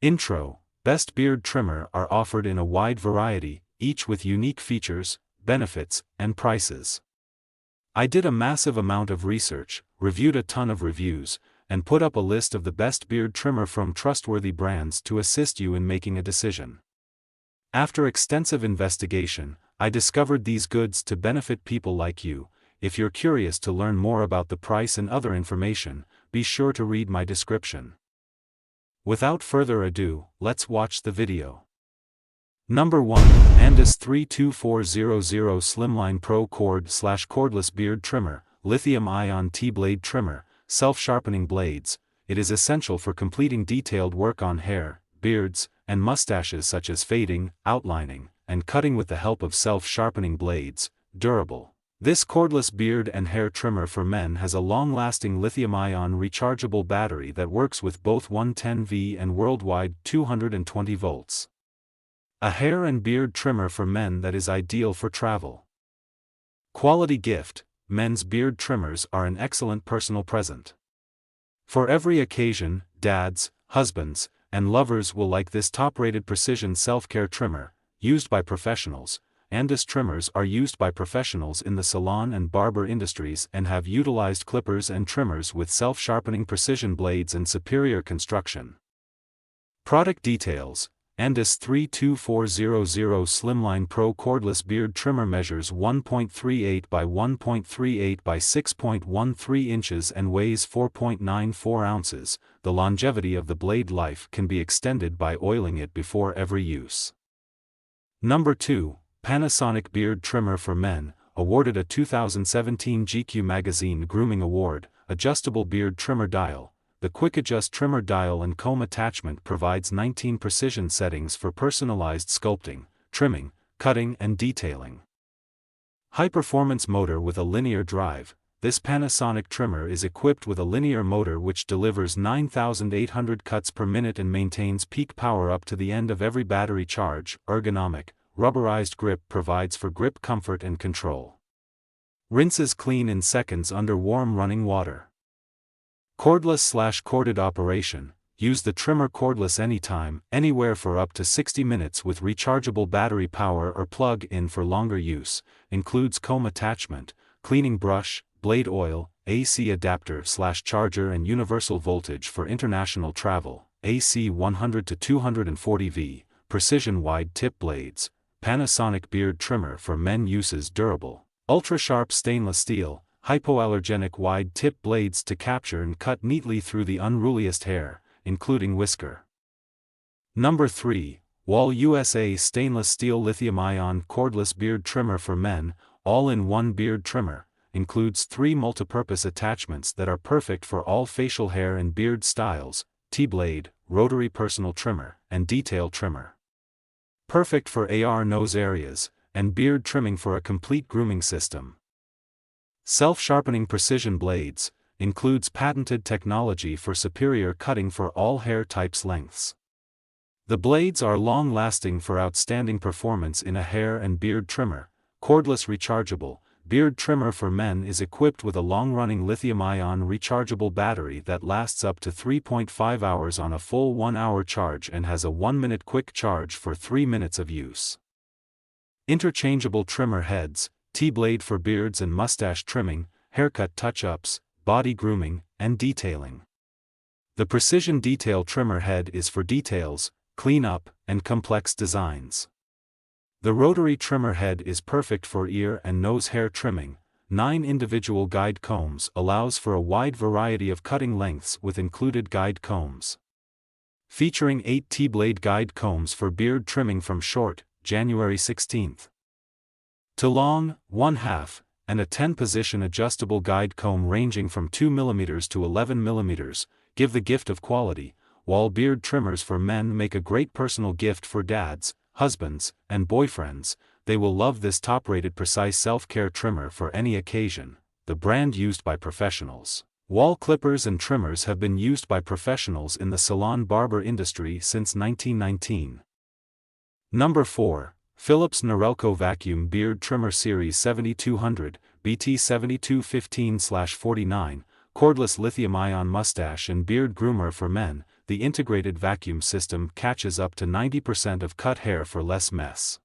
Intro: Best beard trimmer are offered in a wide variety, each with unique features, benefits, and prices. I did a massive amount of research, reviewed a ton of reviews, and put up a list of the best beard trimmer from trustworthy brands to assist you in making a decision. After extensive investigation, I discovered these goods to benefit people like you. If you're curious to learn more about the price and other information, be sure to read my description. Without further ado, let's watch the video. Number 1. Andis 32400 Slimline Pro Cordless Beard Trimmer, Lithium-Ion T-Blade Trimmer, Self-Sharpening Blades. It is essential for completing detailed work on hair, beards, and mustaches such as fading, outlining, and cutting with the help of self-sharpening blades. Durable. This cordless beard and hair trimmer for men has a long-lasting lithium-ion rechargeable battery that works with both 110V and worldwide 220 volts. A hair and beard trimmer for men that is ideal for travel. Quality gift: men's beard trimmers are an excellent personal present. For every occasion, dads, husbands, and lovers will like this top-rated precision self-care trimmer, used by professionals. Andis trimmers are used by professionals in the salon and barber industries and have utilized clippers and trimmers with self-sharpening precision blades and superior construction. Product details: Andis 32400 Slimline Pro Cordless Beard Trimmer measures 1.38 by 1.38 by 6.13 inches and weighs 4.94 ounces. The longevity of the blade life can be extended by oiling it before every use. Number 2. Panasonic Beard Trimmer for Men, awarded a 2017 GQ Magazine Grooming Award. Adjustable beard trimmer dial. The Quick Adjust Trimmer Dial and comb attachment provides 19 precision settings for personalized sculpting, trimming, cutting and detailing. High-performance motor with a linear drive. This Panasonic trimmer is equipped with a linear motor which delivers 9,800 cuts per minute and maintains peak power up to the end of every battery charge. Ergonomic, rubberized grip provides for grip comfort and control. Rinses clean in seconds under warm running water. Cordless/corded operation. Use the trimmer cordless anytime, anywhere for up to 60 minutes with rechargeable battery power or plug-in for longer use. Includes comb attachment, cleaning brush, blade oil, AC adapter/charger and universal voltage for international travel. AC 100 to 240V, precision wide tip blades. Panasonic beard trimmer for men uses durable, ultra-sharp stainless steel, hypoallergenic wide tip blades to capture and cut neatly through the unruliest hair, including whisker. Number 3. Wahl USA Stainless Steel Lithium-Ion Cordless Beard Trimmer for Men, all-in-one beard trimmer, includes 3 multipurpose attachments that are perfect for all facial hair and beard styles: T-blade, rotary personal trimmer, and detail trimmer. Perfect for AR nose areas, and beard trimming for a complete grooming system. Self-sharpening precision blades, includes patented technology for superior cutting for all hair types lengths. The blades are long-lasting for outstanding performance in a hair and beard trimmer. Cordless rechargeable, beard trimmer for men is equipped with a long-running lithium-ion rechargeable battery that lasts up to 3.5 hours on a full 1-hour charge and has a 1-minute quick charge for 3 minutes of use. Interchangeable trimmer heads, T-blade for beards and mustache trimming, haircut touch-ups, body grooming, and detailing. The precision detail trimmer head is for details, clean-up, and complex designs. The rotary trimmer head is perfect for ear and nose hair trimming. 9 individual guide combs allows for a wide variety of cutting lengths with included guide combs. Featuring 8 T-blade guide combs for beard trimming from short, January 16th. to long, 1/2, and a 10-position adjustable guide comb ranging from 2 mm to 11 mm, give the gift of quality. Wahl beard trimmers for men make a great personal gift for dads, husbands, and boyfriends. They will love this top-rated precise self-care trimmer for any occasion. The brand used by professionals. Wahl clippers and trimmers have been used by professionals in the salon barber industry since 1919. Number 4. Philips Norelco Vacuum Beard Trimmer Series 7200, BT 7215/49, Cordless Lithium-Ion Mustache and Beard Groomer for Men. the integrated vacuum system catches up to 90% of cut hair for less mess.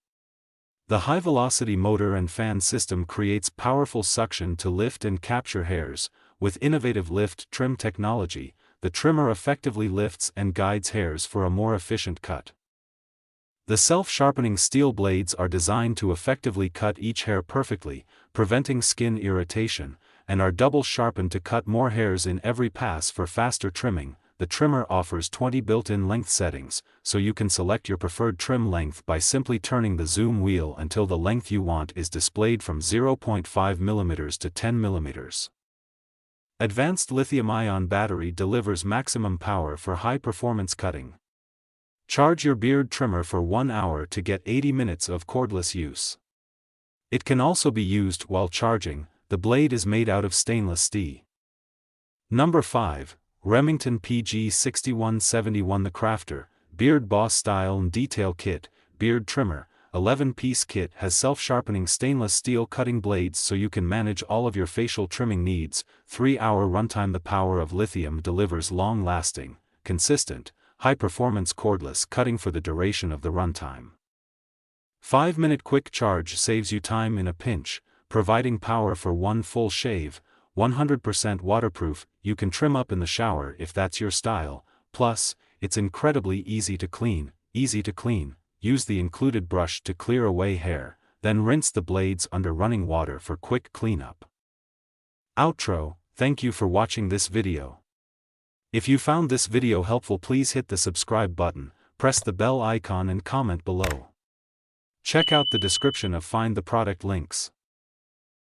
The high-velocity motor and fan system creates powerful suction to lift and capture hairs. With innovative lift trim technology, the trimmer effectively lifts and guides hairs for a more efficient cut. The self-sharpening steel blades are designed to effectively cut each hair perfectly, preventing skin irritation, and are double sharpened to cut more hairs in every pass for faster trimming. The trimmer offers 20 built-in length settings, so you can select your preferred trim length by simply turning the zoom wheel until the length you want is displayed from 0.5 mm to 10 mm. Advanced lithium-ion battery delivers maximum power for high-performance cutting. Charge your beard trimmer for 1 hour to get 80 minutes of cordless use. It can also be used while charging. The blade is made out of stainless steel. Number 5. Remington PG6171. The Crafter, Beard Boss Style and Detail Kit, Beard Trimmer, 11-piece kit has self-sharpening stainless steel cutting blades so you can manage all of your facial trimming needs. 3-hour runtime. The power of lithium delivers long-lasting, consistent, high-performance cordless cutting for the duration of the runtime. 5-minute quick charge saves you time in a pinch, providing power for one full shave. 100% waterproof, you can trim up in the shower if that's your style. Plus, it's incredibly easy to clean. Use the included brush to clear away hair, then rinse the blades under running water for quick cleanup. Outro. Thank you for watching this video. If you found this video helpful, please hit the subscribe button, press the bell icon and comment below. Check out the description of find the product links.